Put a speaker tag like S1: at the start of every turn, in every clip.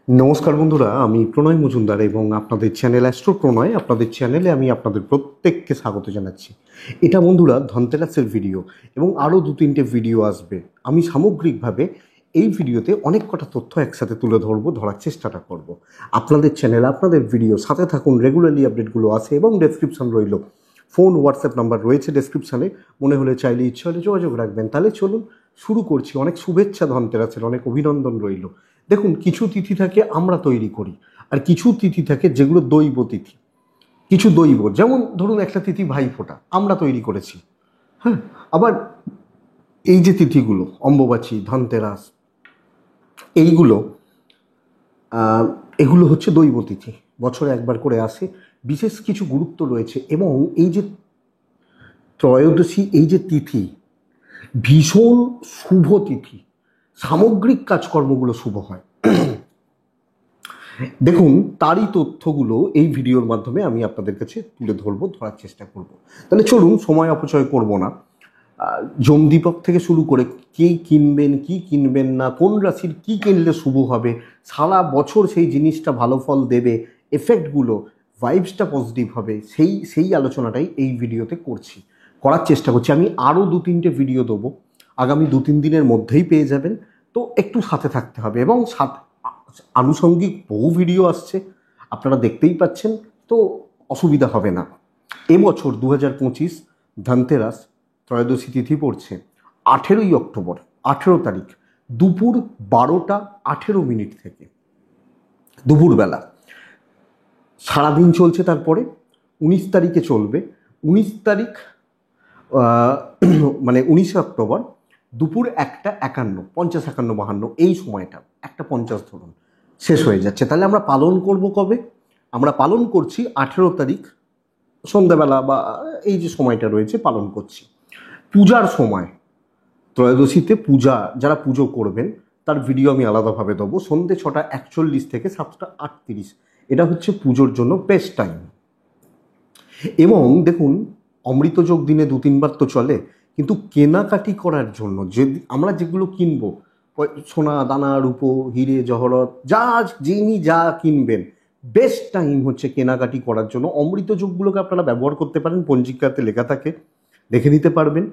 S1: নমস্কার বন্ধুরা, আমি প্রণয় মজুমদার এবং আপনাদের চ্যানেল অ্যাস্ট্রো প্রণয়, আপনাদের চ্যানেলে আমি আপনাদের প্রত্যেককে স্বাগত জানাচ্ছি। এটা বন্ধুরা ধনতেরাসের ভিডিও এবং আরও 2-3টে ভিডিও আসবে। আমি সামগ্রিকভাবে এই ভিডিওতে অনেক কটা তথ্য একসাথে তুলে ধরার চেষ্টাটা করব। আপনাদের চ্যানেল, আপনাদের ভিডিও সাথে থাকুন, রেগুলারলি আপডেটগুলো আসে এবং ডেসক্রিপশন রইল, ফোন হোয়াটসঅ্যাপ নাম্বার রয়েছে ডেসক্রিপশানে, মনে হলে চাইলে ইচ্ছে হলে যোগাযোগ রাখবেন। তাহলে চলুন শুরু করছি। অনেক শুভেচ্ছা ধনতেরাসের, অনেক অভিনন্দন রইল। দেখুন, কিছু তিথি থাকে আমরা তৈরি করি, আর কিছু তিথি থাকে যেগুলো দৈব তিথি। কিছু দৈব, যেমন ধরুন একটা তিথি ভাইফোঁটা আমরা তৈরি করেছি। হ্যাঁ, আবার এই যে তিথিগুলো অম্বুবাচী, ধনতেরাস, এইগুলো এগুলো হচ্ছে দৈব তিথি, বছরে একবার করে আসে, বিশেষ কিছু গুরুত্ব রয়েছে। এবং এই যে ত্রয়োদশী, এই যে তিথি ভীষণ শুভ তিথি, সামগ্রিক কাজকর্মগুলো শুভ হয়। দেখুন, তারই তথ্যগুলো এই ভিডিওর মাধ্যমে আমি আপনাদের কাছে তুলে ধরার চেষ্টা করব। তাহলে চলুন, সময় অপচয় করব না। যমদীপক থেকে শুরু করে কি কিনবেন, কি কিনবেন না, কোন রাশির কি কিনলে শুভ হবে, সারা বছর সেই জিনিসটা ভালো ফল দেবে, এফেক্টগুলো, ভাইবসটা পজিটিভ হবে, সেই আলোচনাটাই এই ভিডিওতে করার চেষ্টা করছি। আমি আরও 2-3টে ভিডিও দেবো, আগামী 2-3 দিনের মধ্যেই পেয়ে যাবেন। তো একটু সাথে থাকতে হবে এবং আনুষঙ্গিক বহু ভিডিও আসছে, আপনারা দেখতেই পাচ্ছেন, তো অসুবিধা হবে না। এবছর 2025 ধনতেরাস ত্রয়োদশী তিথি পড়ছে 18ই অক্টোবর, 18 তারিখ দুপুর 12টা 18 মিনিট থেকে, দুপুরবেলা। সারাদিন চলছে, তারপরে 19 তারিখে চলবে। 19 তারিখ মানে 19শে অক্টোবর দুপুর 1টা 51, 50, 51, 52, এই সময়টা 1টা 50 ধরুন শেষ হয়ে যাচ্ছে। তাহলে আমরা পালন করব কবে? আমরা পালন করছি 18 তারিখ সন্ধ্যাবেলা, বা এই যে সময়টা রয়েছে পালন করছি। পূজার সময়, ত্রয়োদশীতে পূজা, যারা পুজো করবেন তার ভিডিও আমি আলাদাভাবে দেবো। সন্ধ্যে 6টা 41 থেকে 7টা 38, এটা হচ্ছে পুজোর জন্য বেস্ট টাইম। এবং দেখুন, অমৃতযোগ দিনে 2-3 বার তো চলে, কিন্তু কেনাকাটি করার জন্য যে আমরা যেগুলো কিনবো, সোনা দানা রূপো হিরে জহরত, যিনি যা কিনবেন, বেস্ট টাইম হচ্ছে কেনাকাটি করার জন্য। অমৃতযোগগুলোকে আপনারা ব্যবহার করতে পারেন, পঞ্জিকাতে লেখা থাকে, দেখে নিতে পারবেন।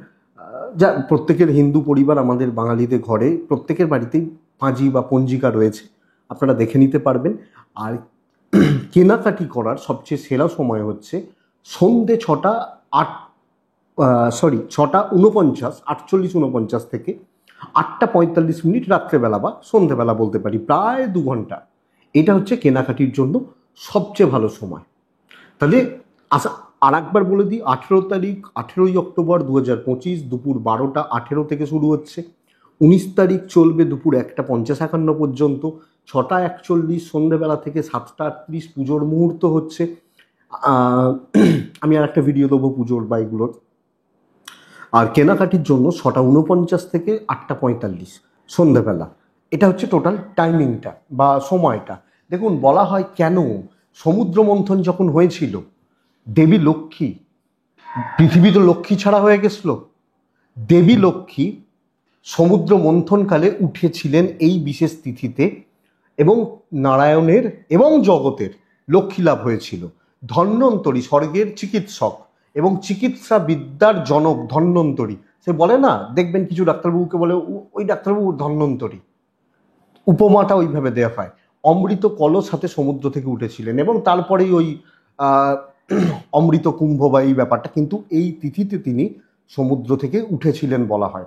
S1: যা প্রত্যেকের হিন্দু পরিবার, আমাদের বাঙালিদের ঘরে প্রত্যেকের বাড়িতেই পাঁজি বা পঞ্জিকা রয়েছে, আপনারা দেখে নিতে পারবেন। আর কেনাকাটি করার সবচেয়ে সেরা সময় হচ্ছে সন্ধ্যে 6টা 49, 48, 49 থেকে 8টা 45 রাত্রেবেলা বা সন্ধ্যেবেলা বলতে পারি, প্রায় 2 ঘন্টা। এটা হচ্ছে কেনাকাটির জন্য সবচেয়ে ভালো সময়। তাহলে আর একবার বলে দিই, 18 তারিখ 18ই অক্টোবর 2025 দুপুর 12টা 18 থেকে শুরু হচ্ছে। 19 তারিখ চলবে দুপুর 1টা 50, 51 পর্যন্ত। 6টা 41 সন্ধ্যেবেলা থেকে 7টা 38 পুজোর মুহূর্ত হচ্ছে। আমি আর একটা ভিডিও দেবো পুজোর বাইগুলোর। আর কেনাকাটির জন্য 6টা 49 থেকে 8টা 45 সন্ধ্যেবেলা, এটা হচ্ছে টোটাল টাইমিংটা বা সময়টা। দেখুন, বলা হয় কেন সমুদ্র মন্থন যখন হয়েছিল, দেবী লক্ষ্মী, পৃথিবী তো লক্ষ্মী ছাড়া হয়ে গেছিল, দেবী লক্ষ্মী সমুদ্র মন্থনকালে উঠেছিলেন এই বিশেষ তিথিতে, এবং নারায়ণের এবং জগতের লক্ষ্মী লাভ হয়েছিল। ধন্বন্তরী, স্বর্গের চিকিৎসক এবং চিকিৎসা বিদ্যার জনক ধন্বন্তরী, সে বলে না, দেখবেন কিছু ডাক্তারবাবুকে বলে ওই ডাক্তারবাবু ধন্বন্তরী, উপমাটা ওইভাবে দেওয়া হয়। অমৃত কলস হাতে সমুদ্র থেকে উঠেছিলেন এবং তারপরেই ওই অমৃত কুম্ভ বা এই ব্যাপারটা, কিন্তু এই তিথিতে তিনি সমুদ্র থেকে উঠেছিলেন বলা হয়।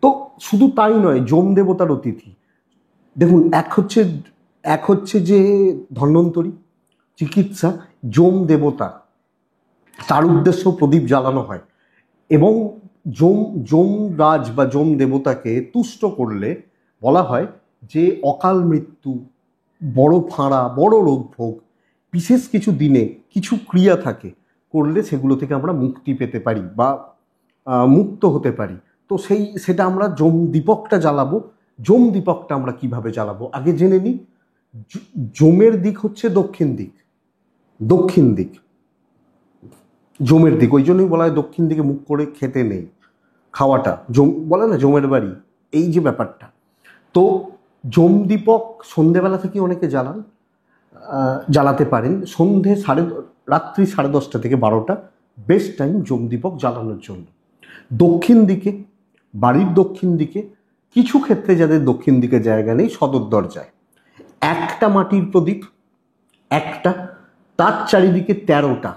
S1: তো শুধু তাই নয়, যম দেবতারও তিথি। দেখুন, এক হচ্ছে যে ধন্বন্তরী চিকিৎসা, যম দেবতা, তার উদ্দেশ্য প্রদীপ জ্বালানো হয়। এবং যমরাজ বা যম দেবতাকে তুষ্ট করলে বলা হয় যে অকাল মৃত্যু, বড় ফাঁড়া, বড় রোগ ভোগ, বিশেষ কিছু দিনে কিছু ক্রিয়া থাকে, করলে সেগুলো থেকে আমরা মুক্তি পেতে পারি বা মুক্ত হতে পারি। তো সেটা আমরা যম দীপকটা জ্বালাবো। যম দীপকটা আমরা কিভাবে জ্বালাবো আগে জেনে নিই। যমের দিক হচ্ছে দক্ষিণ দিক, দক্ষিণ দিক যমের দিক, ওই জন্যই বলা হয় দক্ষিণ দিকে মুখ করে খেতে নেই, খাওয়াটা বলে না যমের বাড়ি, এই যে ব্যাপারটা। তো জমদীপক সন্ধেবেলা থেকে অনেকে জ্বালাতে পারেন। রাত্রি 10:30 থেকে 12টা বেস্ট টাইম জমদীপক জ্বালানোর জন্য। দক্ষিণ দিকে, বাড়ির দক্ষিণ দিকে, কিছু ক্ষেত্রে যাদের দক্ষিণ দিকে জায়গা নেই, সদর দরজায় একটা মাটির প্রদীপ, একটা, তার চারিদিকে 13টা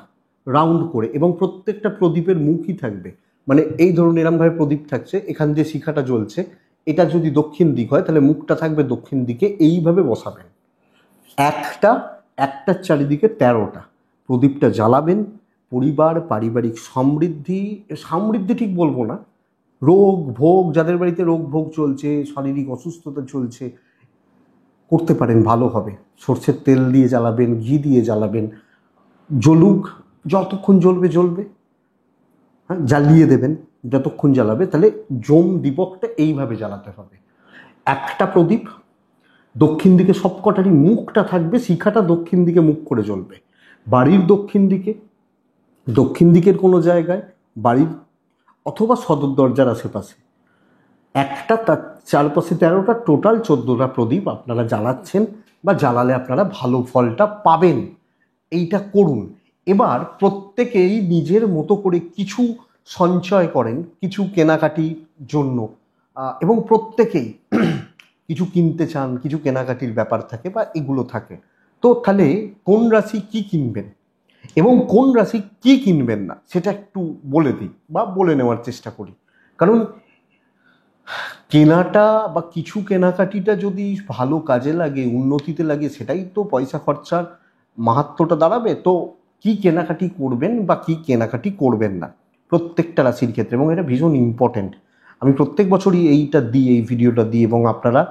S1: রাউন্ড করে, এবং প্রত্যেকটা প্রদীপের মুখই থাকবে, মানে এই ধরুন এরমভাবে প্রদীপ থাকছে, এখান দিয়ে শিখাটা জ্বলছে, এটা যদি দক্ষিণ দিক হয় তাহলে মুখটা থাকবে দক্ষিণ দিকে, এইভাবে বসাবেন। একটার চারিদিকে 13টা প্রদীপটা জ্বালাবেন। পরিবার, পারিবারিক সমৃদ্ধি ঠিক বলবো না, রোগ ভোগ, যাদের বাড়িতে রোগ ভোগ চলছে, শারীরিক অসুস্থতা চলছে, করতে পারেন, ভালো হবে। সর্ষের তেল দিয়ে জ্বালাবেন, ঘি দিয়ে জ্বালাবেন, জ্বলুক, যতক্ষণ জ্বলবে, হ্যাঁ, জ্বালিয়ে দেবেন যতক্ষণ জ্বালাবে। তাহলে জমদীপকটা এইভাবে জ্বালাতে হবে। একটা প্রদীপ দক্ষিণ দিকে, সবকটারই মুখটা থাকবে, শিখাটা দক্ষিণ দিকে মুখ করে জ্বলবে। বাড়ির দক্ষিণ দিকের কোনো জায়গায়, বাড়ির অথবা সদর দরজার আশেপাশে একটা, তার চারপাশে 13টা, টোটাল 14টা প্রদীপ আপনারা জ্বালাচ্ছেন, বা জ্বালালে আপনারা ভালো ফলটা পাবেন। এইটা করুন। এবার প্রত্যেকেই নিজের মতো করে কিছু সঞ্চয় করেন, কিছু কেনাকাটির জন্য, এবং প্রত্যেকেই কিছু কিনতে চান, কিছু কেনাকাটির ব্যাপার থাকে বা এগুলো থাকে। তো তাহলে কোন রাশি কি কিনবেন এবং কোন রাশি কি কিনবেন না, সেটা একটু বলে দিই বা বলে নেওয়ার চেষ্টা করি। কারণ কেনাটা বা কিছু কেনাকাটিটা যদি ভালো কাজে লাগে, উন্নতিতে লাগে, সেটাই তো পয়সা খরচার মাহাত্ম্যটা দাঁড়াবে। তো কি কেনাকাটি করবেন বা কি কেনাকাটি করবেন না প্রত্যেকটা রাশির ক্ষেত্রে, এবং এটা ভীষণ ইম্পর্টেন্ট। আমি প্রত্যেক বছরই এই ভিডিওটা দিই, এবং আপনারা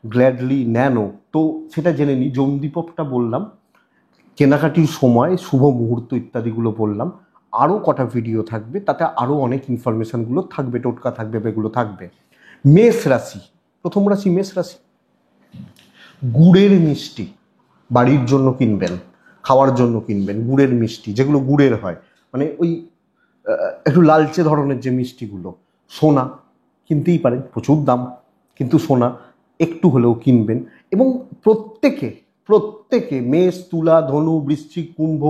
S1: গ্ল্যাডলি নেনও। তো সেটা জেনে নিই। জমদীপকটা বললাম, কেনাকাটির সময়, শুভ মুহূর্ত ইত্যাদিগুলো বললাম। আরও কটা ভিডিও থাকবে, তাতে আরও অনেক ইনফরমেশনগুলো থাকবে, টোটকা থাকবে, এগুলো থাকবে। মেষ রাশি, প্রথম রাশি মেষ রাশি। গুড়ের মিষ্টি বাড়ির জন্য কিনবেন, খাওয়ার জন্য কিনবেন। গুড়ের মিষ্টি, যেগুলো গুড়ের হয়, মানে ওই একটু লালচে ধরনের যে মিষ্টিগুলো। সোনা কিনতেই পারেন, প্রচুর দাম, কিন্তু সোনা একটু হলেও কিনবেন। এবং প্রত্যেকে মেষ, তুলা, ধনু, বৃশ্চিক, কুম্ভ,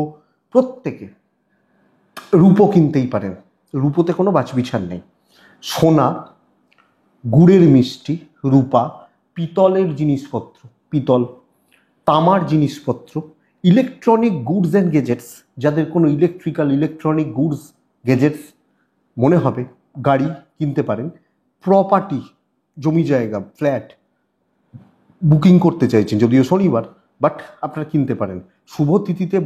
S1: প্রত্যেকে রূপো কিনতেই পারেন, রূপোতে কোনো বাছবিছার নেই। সোনা, গুড়ের মিষ্টি, রূপা, পিতলের জিনিসপত্র, পিতল, তামার জিনিসপত্র, ইলেকট্রনিক গুডস অ্যান্ড গেজেটস, যাদের কোনো ইলেকট্রনিক গুডস গেজেটস মনে হবে, গাড়ি কিনতে পারেন। প্রপার্টি, জমি জায়গা, ফ্ল্যাট বুকিং করতে চাইছেন, যদিও শনিবার, বাট আপনারা কিনতে পারেন। শুভ তিথিতে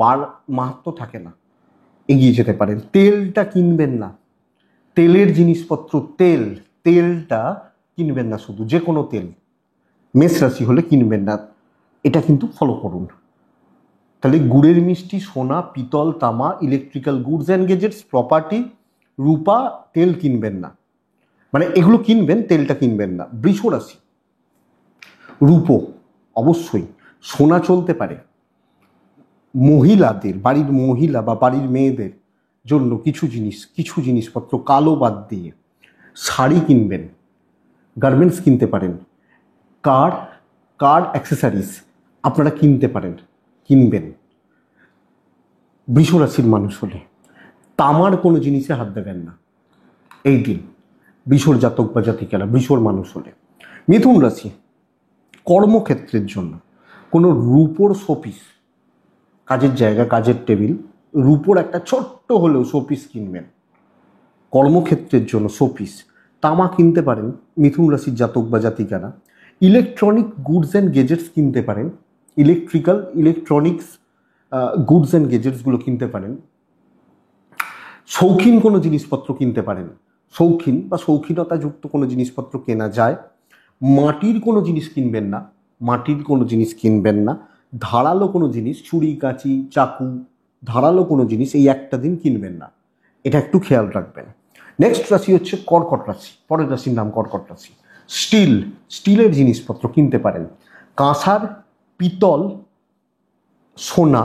S1: বার মাহাত্ম্য থাকে না, এগিয়ে যেতে পারেন। তেলটা কিনবেন না, তেলের জিনিসপত্র, তেলটা কিনবেন না, শুধু যে কোনো তেল মেষ রাশি হলে কিনবেন না, এটা কিন্তু ফলো করুন। তাহলে গুড়ের মিষ্টি, সোনা, পিতল, তামা, electrical goods and gadgets, property, রূপা, তেল কিনবেন না, মানে এগুলো কিনবেন, তেলটা কিনবেন না। বৃষ রাশি, রূপো অবশ্যই, সোনা চলতে পারে। মহিলাদের, বাড়ির মহিলা বা বাড়ির মেয়েদের জন্য কিছু জিনিসপত্র, কালো বাদ দিয়ে শাড়ি কিনবেন, গার্মেন্টস কিনতে পারেন। কার অ্যাক্সেসরিজ আপনারা কিনতে পারেন, কিনবেন বৃষ রাশির মানুষ হলে। তামার কোনো জিনিসে হাত দেবেন না এই দিন, বৃষর জাতক বা জাতিকারা, বৃষর মানুষ হলে। মিথুন রাশি, কর্মক্ষেত্রের জন্য কোনো রূপোর শোপিস, কাজের জায়গা, কাজের টেবিল, রূপোর একটা ছোট্ট হলেও শোপিস কিনবেন, কর্মক্ষেত্রের জন্য শোপিস। তামা কিনতে পারেন মিথুন রাশির জাতক বা জাতিকারা। ইলেকট্রনিক গুডস অ্যান্ড গেজেটস কিনতে পারেন, ইলেকট্রনিক্স গুডস অ্যান্ড গেজেটসগুলো কিনতে পারেন। শৌখিন কোনো জিনিসপত্র কিনতে পারেন, শৌখিন বা শৌখিনতাযুক্ত কোনো জিনিসপত্র কেনা যায়। মাটির কোনো জিনিস কিনবেন না, ধারালো কোনো জিনিস, ছুরি, কাঁচি, চাকু, ধারালো কোনো জিনিস এই একটা দিন কিনবেন না, এটা একটু খেয়াল রাখবেন। নেক্সট রাশি হচ্ছে কর্কট রাশি, পরের রাশির নাম কর্কট রাশি। স্টিলের জিনিসপত্র কিনতে পারেন, কাঁসার, পিতল, সোনা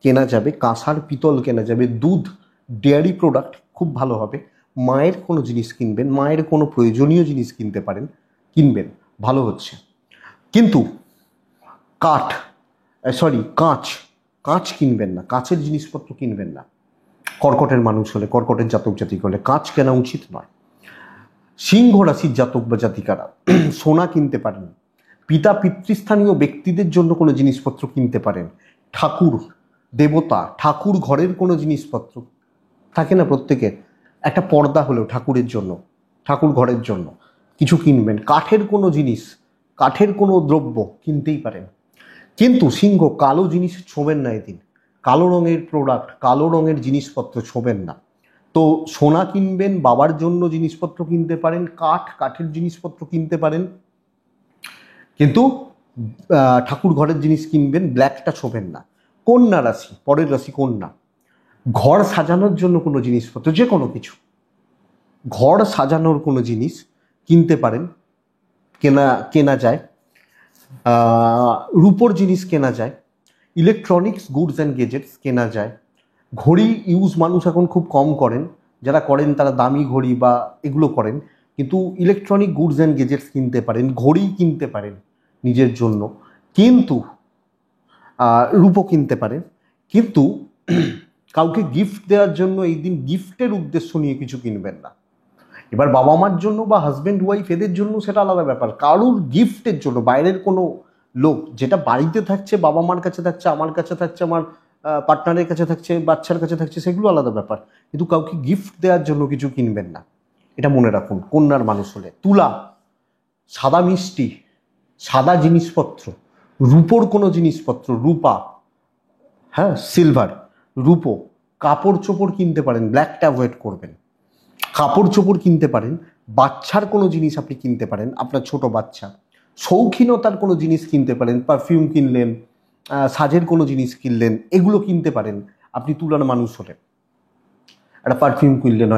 S1: কেনা যাবে, কাঁসার, পিতল কেনা যাবে। দুধ, ডেয়ারি প্রোডাক্ট খুব ভালো হবে। মায়ের কোনো জিনিস কিনবেন, মায়ের কোনো প্রয়োজনীয় জিনিস কিনতে পারেন, কিনবেন, ভালো হচ্ছে। কিন্তু কাঠ, সরি কাঁচ, কাঁচ কিনবেন না, কাঁচের জিনিসপত্র কিনবেন না। কর্কটের মানুষ হলে, কর্কটের জাতক জাতিক হলে কাঁচ কেনা উচিত নয়। সিংহ রাশির জাতক বা জাতিকারা সোনা কিনতে পারেন, পিতা পিতৃস্থানীয় ব্যক্তিদের জন্য কোনো জিনিসপত্র কিনতে পারেন, ঠাকুর দেবতা ঠাকুর ঘরের কোনো জিনিসপত্র থাকে না প্রত্যেকের, একটা পর্দা হলেও ঠাকুরের জন্য, ঠাকুর ঘরের জন্য কিছু কিনবেন। কাঠের কোনো জিনিস, কাঠের কোনো দ্রব্য কিনতেই পারেন। কিন্তু সিংহ কালো জিনিস ছোঁবেন না এদিন, কালো রঙের প্রোডাক্ট, কালো রঙের জিনিসপত্র ছোঁবেন না। তো সোনা কিনবেন, বাবার জন্য জিনিসপত্র কিনতে পারেন, কাঠের জিনিসপত্র কিনতে পারেন, কিন্তু ঠাকুর ঘরের জিনিস কিনবেন, ব্ল্যাকটা ছোঁবেন না। কন্যা রাশি, পরের রাশি কন্যা। ঘর সাজানোর জন্য কোনো জিনিসপত্র, যে কোনো কিছু, ঘর সাজানোর কোনো জিনিস কিনতে পারেন, কেনা যায়। রূপোর জিনিস কেনা যায়, ইলেকট্রনিক্স গুডস অ্যান্ড গেজেটস কেনা যায়। ঘড়ি ইউজ মানুষ এখন খুব কম করেন, যারা করেন তারা দামি ঘড়ি বা এগুলো করেন, কিন্তু ইলেকট্রনিক গুডস অ্যান্ড গেজেটস কিনতে পারেন, ঘড়ি কিনতে পারেন নিজের জন্য, কিন্তু রূপো কিনতে পারেন। কিন্তু কাউকে গিফট দেওয়ার জন্য এই দিন গিফটের উদ্দেশ্য নিয়ে কিছু কিনবেন না। এবার বাবা মার জন্য বা হাজব্যান্ড ওয়াইফ এদের জন্য সেটা আলাদা ব্যাপার, কারুর গিফটের জন্য, বাইরের কোনো লোক যেটা বাড়িতে থাকছে, বাবা মার কাছে থাকছে, আমার কাছে থাকছে, আমার পার্টনারের কাছে থাকছে, বাচ্চার কাছে থাকছে, সেগুলো আলাদা ব্যাপার, কিন্তু কাউকে গিফট দেওয়ার জন্য কিছু কিনবেন না, এটা মনে রাখুন কন্যার মানুষ হলে। তুলা সাদা মিষ্টি, সাদা জিনিসপত্র, রূপোর কোনো জিনিসপত্র, রূপা, হ্যাঁ সিলভার, রূপো, কাপড় চোপড় কিনতে পারেন, ব্ল্যাকটা অ্যাভয়েড করবেন। কাপড় চোপড় কিনতে পারেন, বাচ্চার কোনো জিনিস আপনি কিনতে পারেন, আপনার ছোট বাচ্চা, শৌখিনতার কোনো জিনিস কিনতে পারেন, পারফিউম কিনলেন, সাজের কোনো জিনিস কিনলেন, এগুলো কিনতে পারেন আপনি তুলার মানুষ হলে। একটা পারফিউম কিনলেন,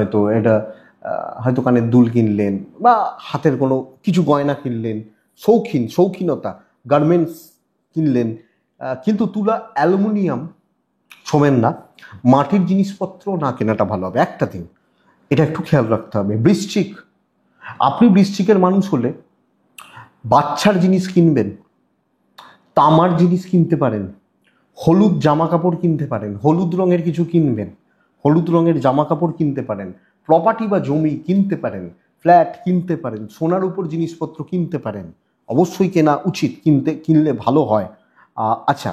S1: হয়তো কানের দুল কিনলেন, বা হাতের কোনো কিছু গয়না কিনলেন, শৌখিনতা, গার্মেন্টস কিনলেন। কিন্তু তুলা অ্যালুমিনিয়াম ছোঁবেন না, মাটির জিনিসপত্র না কেনাটা ভালো হবে একটা দিন, এটা একটু খেয়াল রাখতে হবে। বৃশ্চিক, আপনি বৃশ্চিকের মানুষ হলে বাচ্চার জিনিস কিনবেন, তামার জিনিস কিনতে পারেন, হলুদ জামা কাপড় কিনতে পারেন, হলুদ রঙের কিছু কিনবেন, হলুদ রঙের জামা কাপড় কিনতে পারেন, প্রপার্টি বা জমি কিনতে পারেন, ফ্ল্যাট কিনতে পারেন, সোনার উপর জিনিসপত্র কিনতে পারেন, অবশ্যই কেনা উচিত, কিনলে ভালো হয়। আচ্ছা,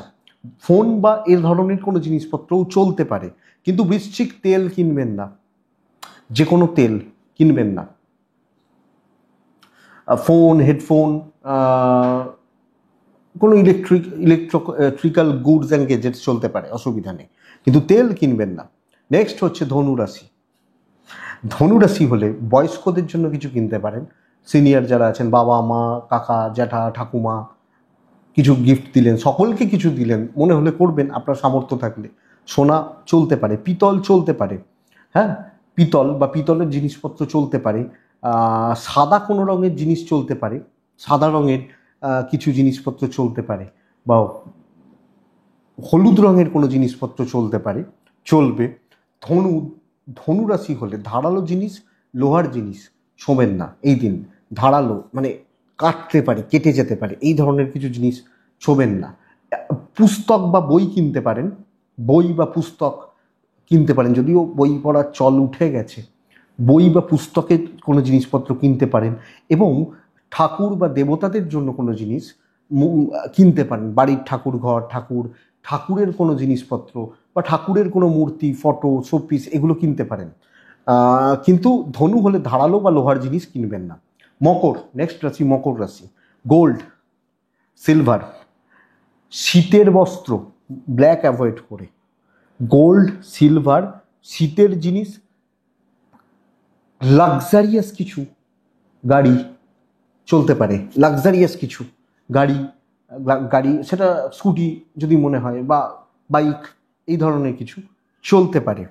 S1: ফোন বা এর ধরনের কোনো জিনিসপত্রও চলতে পারে, কিন্তু বৃশ্চিক তেল কিনবেন না, যে কোনো তেল কিনবেন না। ফোন, হেডফোন, কোনো ইলেকট্রিক্যাল গুডস অ্যান্ড গেজেটস চলতে পারে, অসুবিধা নেই, কিন্তু তেল কিনবেন না। নেক্সট হচ্ছে ধনুরাশি। ধনুরাশি হলে বয়স্কদের জন্য কিছু কিনতে পারেন, সিনিয়র যারা আছেন, বাবা মা, কাকা জ্যাঠা ঠাকুমা, কিছু গিফট দিলেন, সকলকে কিছু দিলেন, মনে হলে করবেন আপনার সামর্থ্য থাকলে। সোনা চলতে পারে, পিতল চলতে পারে, হ্যাঁ পিতল বা পিতলের জিনিসপত্র চলতে পারে, সাদা কোনো রঙের জিনিস চলতে পারে, সাদা রঙের কিছু জিনিসপত্র চলতে পারে, বা হলুদ রঙের কোনো জিনিসপত্র চলতে পারে, চলবে। ধনুরাশি হলে ধারালো জিনিস, লোহার জিনিস ছোঁবেন না এই দিন, ধারালো মানে কাটতে পারে, কেটে যেতে পারে, এই ধরনের কিছু জিনিস ছোঁবেন না। পুস্তক বা বই কিনতে পারেন, বই বা পুস্তক কিনতে পারেন, যদিও বই পড়ার চল উঠে গেছে, বই বা পুস্তকের কোনো জিনিসপত্র কিনতে পারেন, এবং ঠাকুর বা দেবতাদের জন্য কোনো জিনিস কিনতে পারেন, বাড়ির ঠাকুর ঘর, ঠাকুরের কোনো জিনিসপত্র বা ঠাকুরের কোনো মূর্তি, ফটো, শোপিস এগুলো কিনতে পারেন। কিন্তু ধনু হলে ধারালো বা লোহার জিনিস কিনবেন না। মকর, নেক্সট রাশি মকর রাশি। গোল্ড, সিলভার, শীতের বস্ত্র, ব্ল্যাক অ্যাভয়েড করে, গোল্ড, সিলভার, শীতের জিনিস, লাক্সারিয়াস কিছু গাড়ি চলতে পারে, লাক্সারিয়াস কিছু গাড়ি সেটা স্কুটি যদি মনে হয়, বা বাইক, এই ধরনের কিছু চলতে পারে।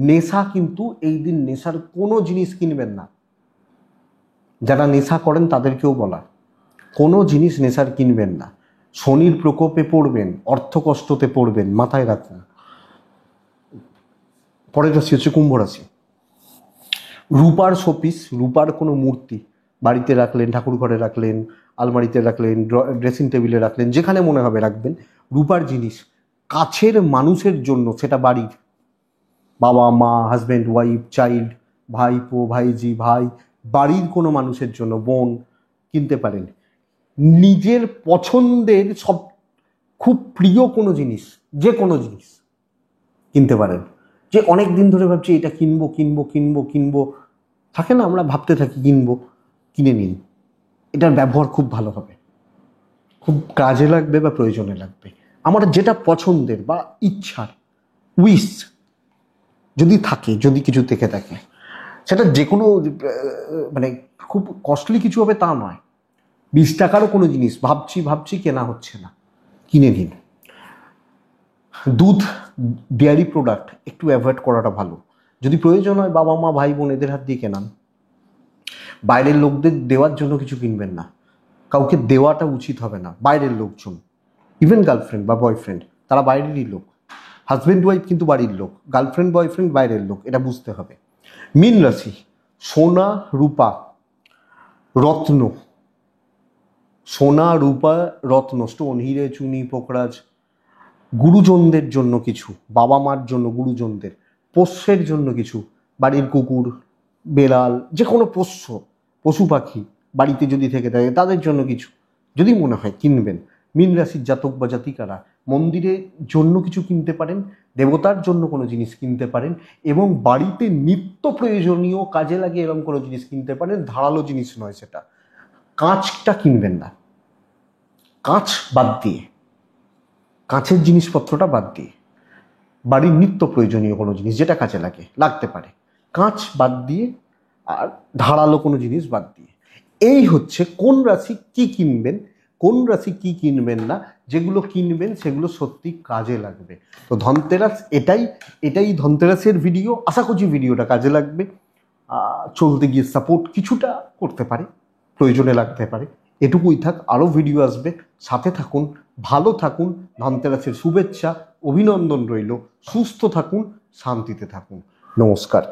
S1: নেশা, কিন্তু এই দিন নেশার কোনো জিনিস কিনবেন না, যারা নেশা করেন তাদেরকেও বলা, কোনো জিনিস নেশার কিনবেন না, শনির প্রকোপে পড়বেন, অর্থ কষ্টতে পড়বেন, মাথায় রাখুন। পরের রাশি হচ্ছে কুম্ভ রাশি। রূপার শোপিস, রূপার কোনো মূর্তি, বাড়িতে রাখলেন, ঠাকুর ঘরে রাখলেন, আলমারিতে রাখলেন, ড্রেসিং টেবিলে রাখলেন, যেখানে মনে হবে রাখবেন। রূপার জিনিস কাছের মানুষের জন্য, সেটা বাড়ির বাবা মা, হাজব্যান্ড ওয়াইফ, চাইল্ড, ভাইপো, ভাইজি, ভাই, বাড়ির কোনো মানুষের জন্য, বোন, কিনতে পারেন। নিজের পছন্দের সব খুব প্রিয় কোনো জিনিস, যে কোনো জিনিস কিনতে পারেন। যে অনেক দিন ধরে ভাবছি এটা কিনবো কিনবো কিনবো কিনবো, থাকে না, আমরা ভাবতে থাকি কিনবো, কিনে নিন। এটার ব্যবহার খুব ভালো হবে, খুব কাজে লাগবে বা প্রয়োজনে লাগবে। আমার যেটা পছন্দের বা ইচ্ছার, উইশ যদি থাকে, যদি কিছু থেকে থাকে, সেটা যে কোনো মানে খুব কস্টলি কিছু হবে তা নয়, 20 টাকারও কোনো জিনিস ভাবছি কেনা হচ্ছে না, কিনে নিন। দুধ, ডেয়ারি প্রোডাক্ট একটু অ্যাভয়েড করাটা ভালো। যদি প্রয়োজন হয় বাবা মা ভাই বোন এদের হাত দিয়ে কেনান। বাইরের লোকদের দেওয়ার জন্য কিছু কিনবেন না, কাউকে দেওয়াটা উচিত হবে না। বাইরের লোকজন, ইভেন গার্লফ্রেন্ড বা বয়ফ্রেন্ড, তারা বাইরেরই লোক। হাজব্যান্ড ওয়াইফ কিন্তু বাড়ির লোক, গার্লফ্রেন্ড বয়ফ্রেন্ড বাইরের লোক, এটা বুঝতে হবে। মীন রাশি, সোনা রূপা রত্ন, সোনা রূপা রত্ন, স্টোন, হিরে, চুনি, পোকরাজ, গুরুজনদের জন্য কিছু, বাবা মার জন্য, গুরুজনদের, পোষ্যের জন্য কিছু, বাড়ির কুকুর, বেড়াল, যে কোনো পোষ্য, পশু পাখি বাড়িতে যদি থেকে থাকে তাদের জন্য কিছু যদি মনে হয় কিনবেন। মীন রাশির জাতক বা জাতিকারা মন্দিরের জন্য কিছু কিনতে পারেন, দেবতার জন্য কোনো জিনিস কিনতে পারেন, এবং বাড়িতে নিত্য প্রয়োজনীয় কাজে লাগে এরকম কোনো জিনিস কিনতে পারেন। ধারালো জিনিস নয় সেটা। কাঁচটা কিনবেন না, কাঁচ বাদ দিয়ে, কাঁচের জিনিসপত্রটা বাদ দিয়ে, বাড়ির নিত্য প্রয়োজনীয় কোনো জিনিস যেটা কাজে লাগতে পারে, কাঁচ বাদ দিয়ে, আর ধারালো কোনো জিনিস বাদ দিয়ে। এই হচ্ছে কোন রাশি কি কিনবেন, কোন রাশি কি কিনবেন না। যেগুলো কিনবেন সেগুলো সত্যি কাজে লাগবে। তো ধনতেরাস এটাই ধনতেরাসের ভিডিও। আশা করছি ভিডিওটা কাজে লাগবে। চলতে গিয়ে সাপোর্ট কিছুটা করতে পারে, প্রয়োজনে লাগতে পারে। এটুকুই থাক, আরও ভিডিও আসবে, সাথে থাকুন, ভালো থাকুন। ধনতেরাসের শুভেচ্ছা, অভিনন্দন রইল। সুস্থ থাকুন, শান্তিতে থাকুন। নমস্কার।